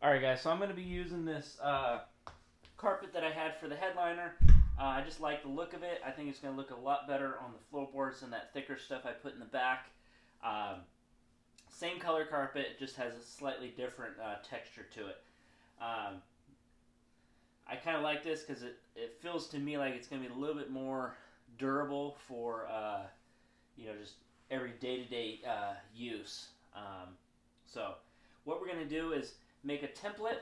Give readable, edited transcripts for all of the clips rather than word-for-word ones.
Alright guys, so I'm going to be using this carpet that I had for the headliner. I just like the look of it. I think it's going to look a lot better on the floorboards than that thicker stuff I put in the back. Same color carpet, it just has a slightly different texture to it. I kind of like this because it feels to me like it's going to be a little bit more durable for just every day-to-day use. So what we're going to do is make a template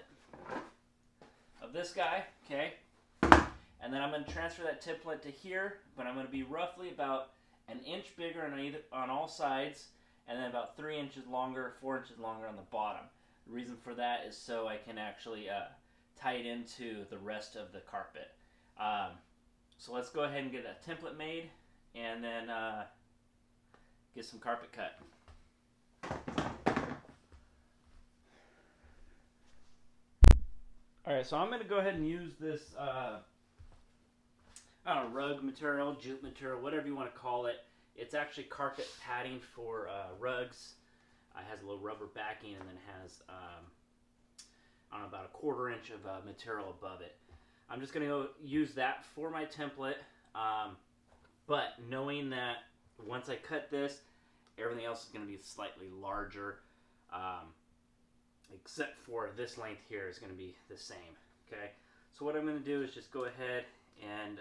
of this guy, okay? And then I'm going to transfer that template to here, but I'm going to be roughly about an inch bigger on all sides, and then about 3 inches longer, 4 inches longer on the bottom. The reason for that is so I can actually tie it into the rest of the carpet. So let's go ahead and get a template made, and then get some carpet cut. Alright, so I'm going to go ahead and use this I don't know, rug material, jute material, whatever you want to call it. It's actually carpet padding for rugs. It has a little rubber backing and then has, I don't know, about a 1/4 inch of material above it. I'm just going to go use that for my template, but knowing that once I cut this, everything else is going to be slightly larger, except for this length here is going to be the same. Okay, so what I'm going to do is just go ahead and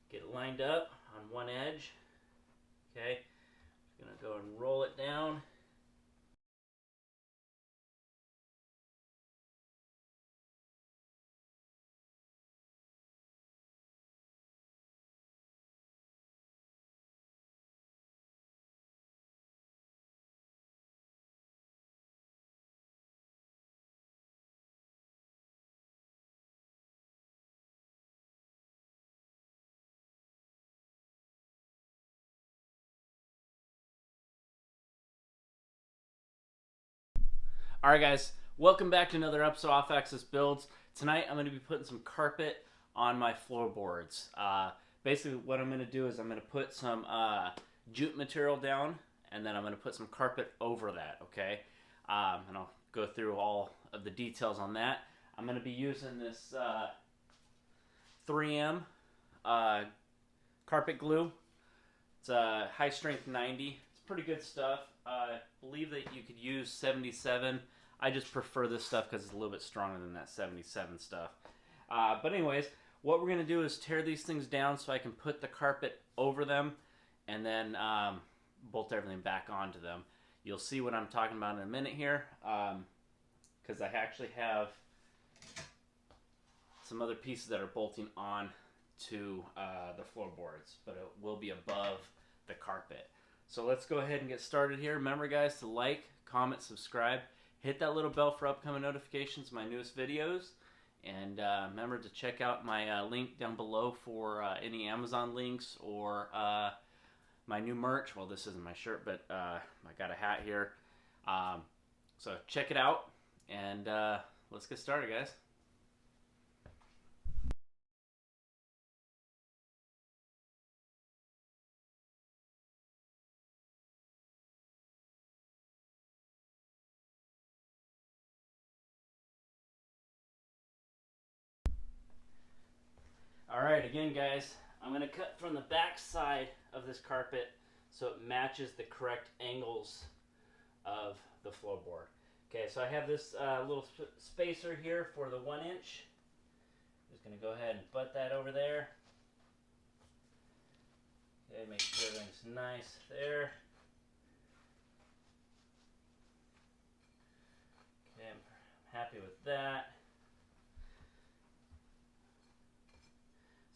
get it lined up on one edge. Okay, I'm going to go and roll it down. Alright guys, welcome back to another episode of Off Axis Builds. Tonight I'm going to be putting some carpet on my floorboards. Basically what I'm going to do is I'm going to put some jute material down, and then I'm going to put some carpet over that, okay? And I'll go through all of the details on that. I'm going to be using this 3M carpet glue. It's a high strength 90. It's pretty good stuff. I believe that you could use 77. I just prefer this stuff because it's a little bit stronger than that 77 stuff. But anyways, what we're going to do is tear these things down so I can put the carpet over them and then bolt everything back onto them. You'll see what I'm talking about in a minute here, because I actually have some other pieces that are bolting on to the floorboards, but it will be above the carpet. So let's go ahead and get started here. Remember guys to like, comment, subscribe, hit that little bell for upcoming notifications of my newest videos, and remember to check out my link down below for any Amazon links or my new merch. Well, this isn't my shirt, but I got a hat here. So check it out, and let's get started guys. Alright, again guys, I'm going to cut from the back side of this carpet so it matches the correct angles of the floorboard. Okay, so I have this little spacer here for the 1 inch. Just going to go ahead and butt that over there. Okay, make sure everything's nice there. Okay, I'm happy with that.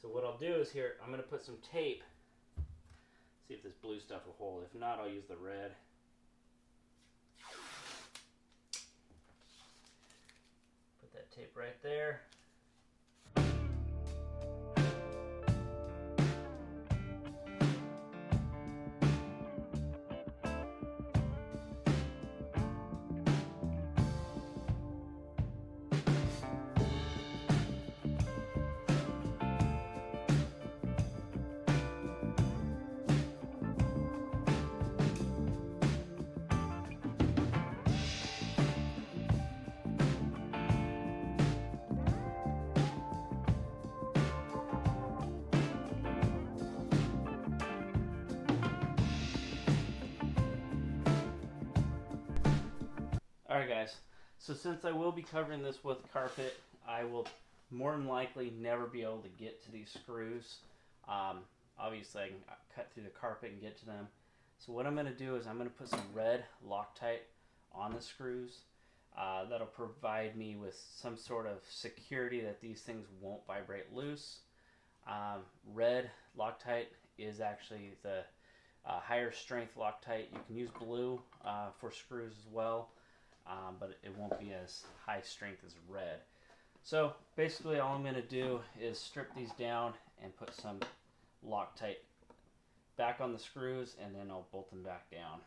So what I'll do is here, I'm going to put some tape. See if this blue stuff will hold. If not, I'll use the red. Put that tape right there. Alright guys, so since I will be covering this with carpet, I will more than likely never be able to get to these screws. Obviously I can cut through the carpet and get to them. So what I'm going to do is I'm going to put some red Loctite on the screws. That'll provide me with some sort of security that these things won't vibrate loose. Red Loctite is actually the higher strength Loctite. You can use blue for screws as well, but it won't be as high strength as red. So basically all I'm going to do is strip these down and put some Loctite back on the screws, and then I'll bolt them back down.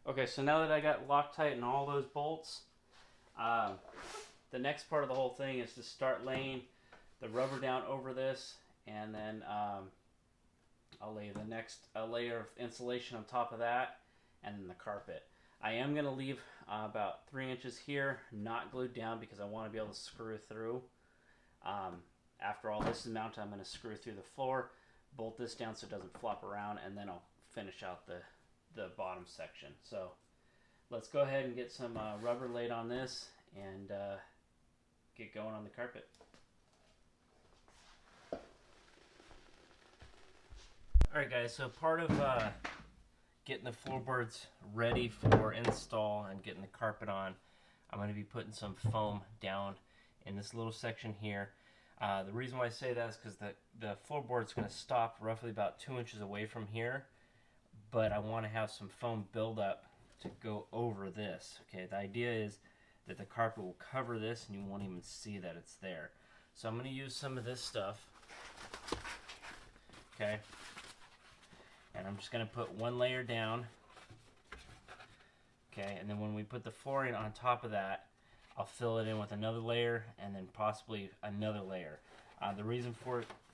Okay, so now that I got Loctite in all those bolts, the next part of the whole thing is to start laying the rubber down over this, and then I'll lay the next layer of insulation on top of that, and then the carpet. I am going to leave about 3 inches here not glued down because I want to be able to screw through. After all this is mounted, I'm going to screw through the floor, bolt this down so it doesn't flop around, and then I'll finish out the bottom section. So let's go ahead and get some rubber laid on this and get going on the carpet. Alright guys, so part of getting the floorboards ready for install and getting the carpet on, I'm going to be putting some foam down in this little section here. The reason why I say that is because the floorboard's going to stop roughly about 2 inches away from here, but I want to have some foam buildup to go over this. Okay, the idea is that the carpet will cover this and you won't even see that it's there. So I'm going to use some of this stuff. Okay, and I'm just going to put one layer down. Okay, and then when we put the flooring on top of that, I'll fill it in with another layer and then possibly another layer. The reason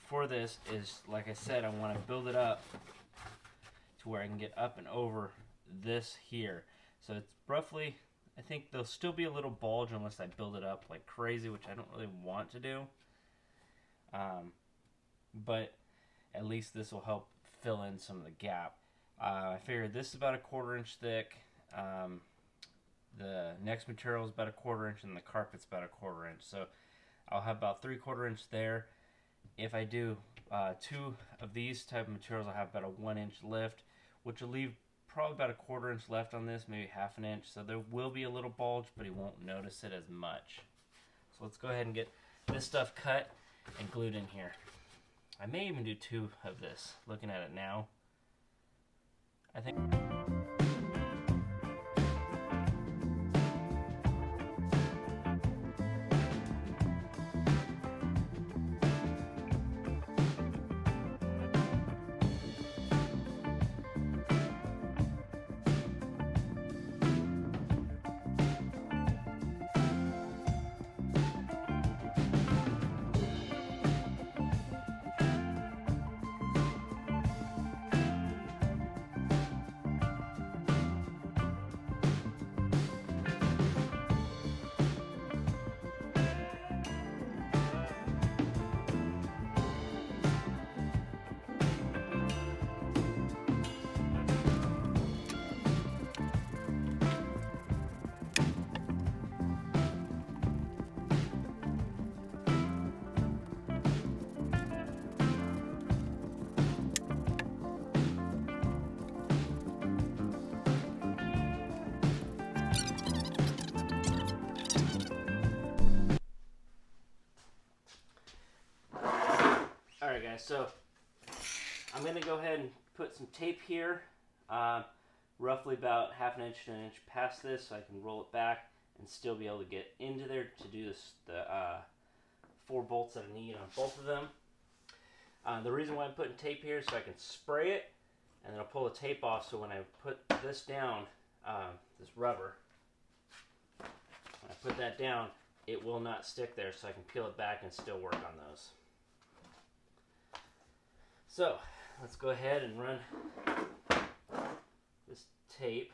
for this is, like I said, I want to build it up to where I can get up and over this here. So it's roughly, I think there'll still be a little bulge unless I build it up like crazy, which I don't really want to do. But at least this will help fill in some of the gap. I figured this is about 1/4 inch thick. The next material is about 1/4 inch, and the carpet's about 1/4 inch. So I'll have about 3/4 inch there. If I do 2 of these type of materials, I'll have about a 1 inch lift, which will leave probably about 1/4 inch left on this, maybe 1/2 inch. So there will be a little bulge, but he won't notice it as much. So let's go ahead and get this stuff cut and glued in here. I may even do 2 of this, looking at it now. I think... So I'm going to go ahead and put some tape here. roughly about half an inch to an inch past this, so I can roll it back and still be able to get into there to do this, the 4 bolts that I need on both of them. The reason why I'm putting tape here is so I can spray it, and then I'll pull the tape off, so when I put this down, this rubber, when I put that down, it will not stick there, so I can peel it back and still work on those. So let's go ahead and run this tape.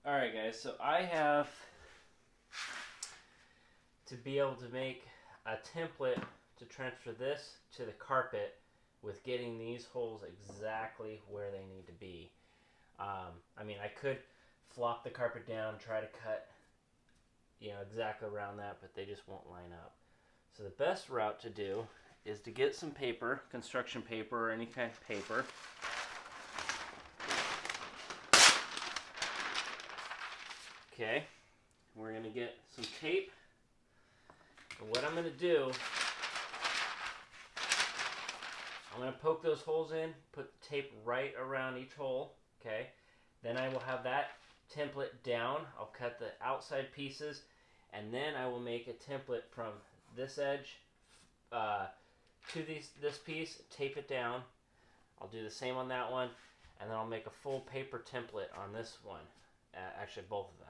Alright guys, so I have to be able to make a template to transfer this to the carpet with getting these holes exactly where they need to be. I mean, I could flop the carpet down, try to cut, exactly around that, but they just won't line up. So the best route to do is to get some paper, construction paper or any kind of paper. Okay, we're going to get some tape, and what I'm going to do, I'm going to poke those holes in, put the tape right around each hole, okay, then I will have that template down, I'll cut the outside pieces, and then I will make a template from this edge to this piece, tape it down, I'll do the same on that one, and then I'll make a full paper template on this one, actually both of them.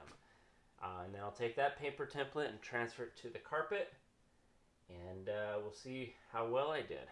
And then I'll take that paper template and transfer it to the carpet, and we'll see how well I did.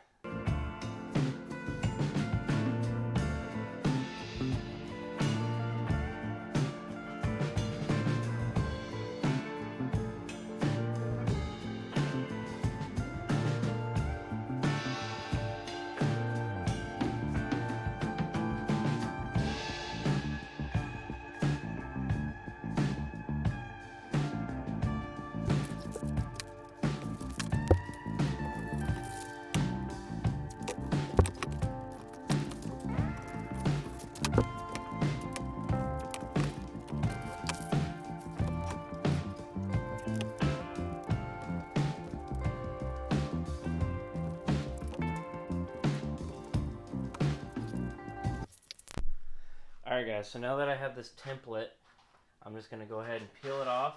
Alright guys, so now that I have this template, I'm just going to go ahead and peel it off.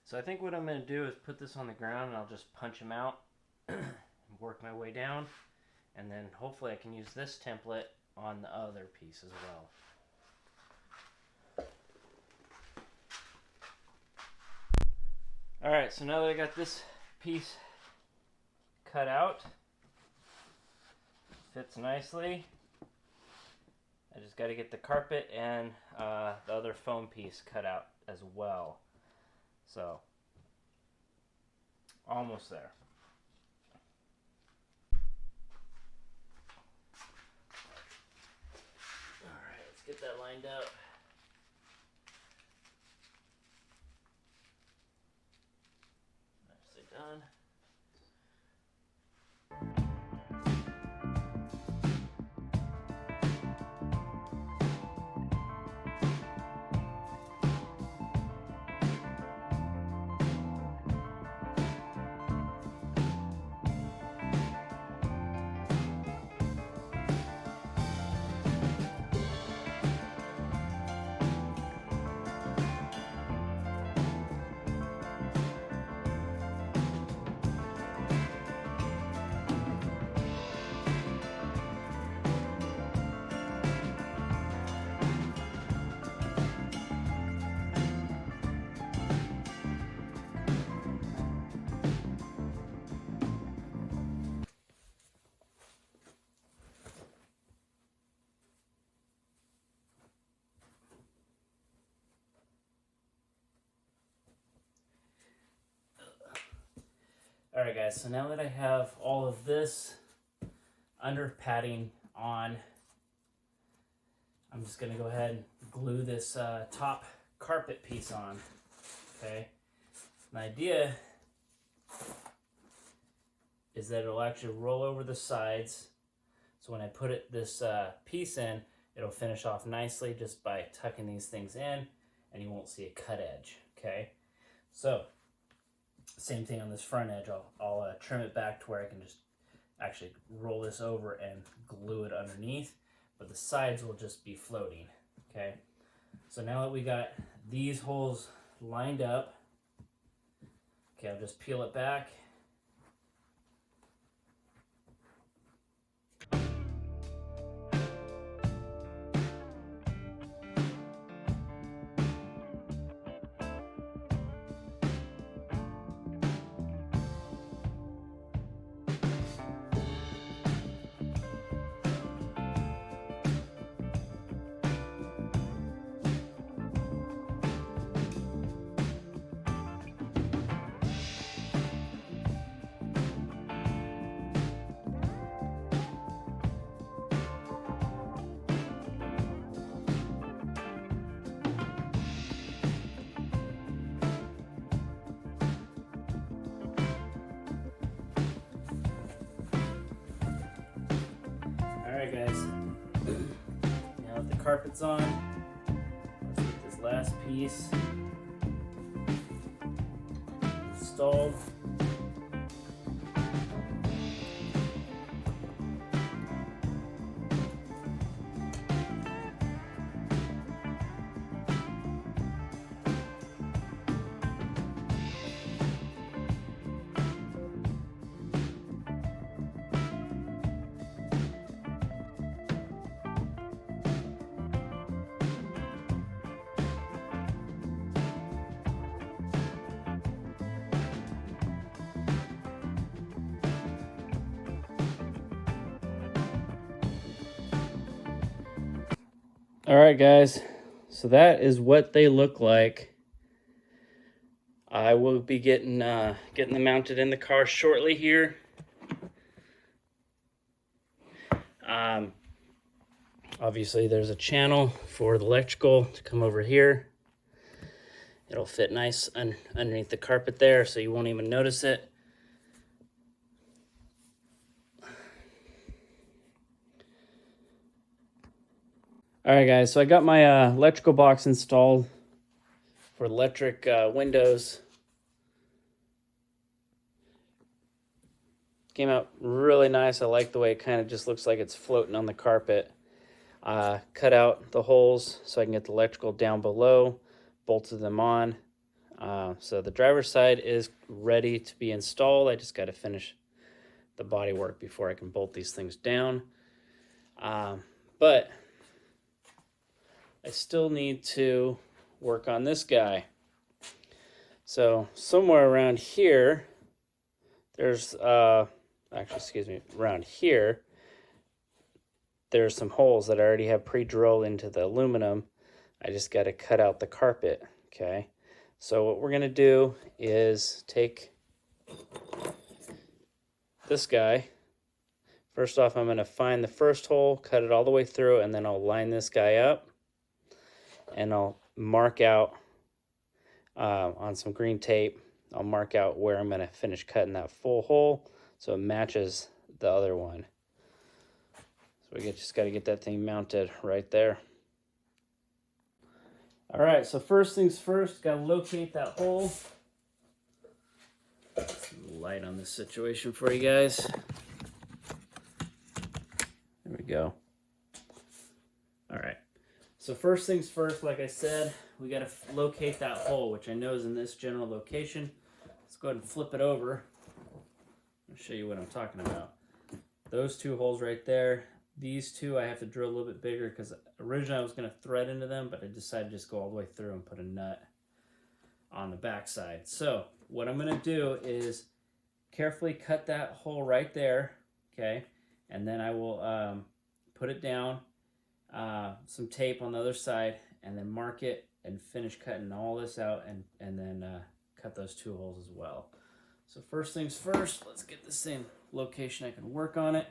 So I think what I'm going to do is put this on the ground and I'll just punch them out and work my way down, and then hopefully I can use this template on the other piece as well. Alright, so now that I got this piece cut out, fits nicely, I just got to get the carpet and the other foam piece cut out as well. So, almost there. Alright, let's get that lined up. Nicely done. Alright guys, so now that I have all of this under padding on, I'm just going to go ahead and glue this top carpet piece on. Okay, the idea is that it'll actually roll over the sides, so when I put this piece in, it'll finish off nicely just by tucking these things in, and you won't see a cut edge. Okay, so same thing on this front edge. I'll trim it back to where I can just actually roll this over and glue it underneath, but the sides will just be floating. Okay, so now that we got these holes lined up, okay, I'll just peel it back. Alright guys, now that the carpet's on, let's get this last piece installed. All right, guys, so that is what they look like. I will be getting them mounted in the car shortly here. Obviously, there's a channel for the electrical to come over here. It'll fit nice underneath the carpet there, so you won't even notice it. Alright guys, so I got my electrical box installed for electric windows. Came out really nice. I like the way it kind of just looks like it's floating on the carpet. Cut out the holes so I can get the electrical down below, bolted them on. So the driver's side is ready to be installed. I just got to finish the body work before I can bolt these things down. But I still need to work on this guy. So somewhere around here, there's, around here, there's some holes that I already have pre-drilled into the aluminum. I just got to cut out the carpet, okay? So what we're going to do is take this guy. First off, I'm going to find the first hole, cut it all the way through, and then I'll line this guy up. And I'll mark out on some green tape, I'll mark out where I'm going to finish cutting that full hole so it matches the other one. So we just got to get that thing mounted right there. All right, so first things first, got to locate that hole. Some light on this situation for you guys. There we go. All right. So first things first, like I said, we got to locate that hole, which I know is in this general location. Let's go ahead and flip it over. I'll show you what I'm talking about. Those two holes right there. These two I have to drill a little bit bigger because originally I was going to thread into them, but I decided to just go all the way through and put a nut on the back side. So what I'm going to do is carefully cut that hole right there, okay? And then I will put it down. Some tape on the other side, and then mark it and finish cutting all this out, and then cut those two holes as well. So first things first, let's get this in location I can work on it.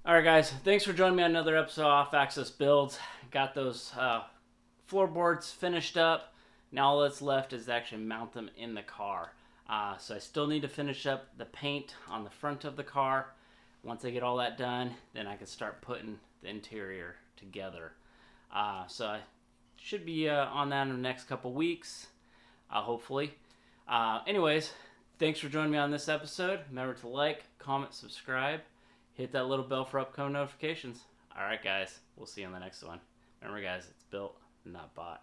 Alright guys, thanks for joining me on another episode of Off Axis Builds. Got those floorboards finished up. Now all that's left is to actually mount them in the car. So I still need to finish up the paint on the front of the car. Once I get all that done, then I can start putting the interior together. So I should be on that in the next couple weeks, hopefully. Anyways, thanks for joining me on this episode. Remember to like, comment, subscribe. Hit that little bell for upcoming notifications. Alright guys, we'll see you on the next one. Remember guys, it's built, not bought.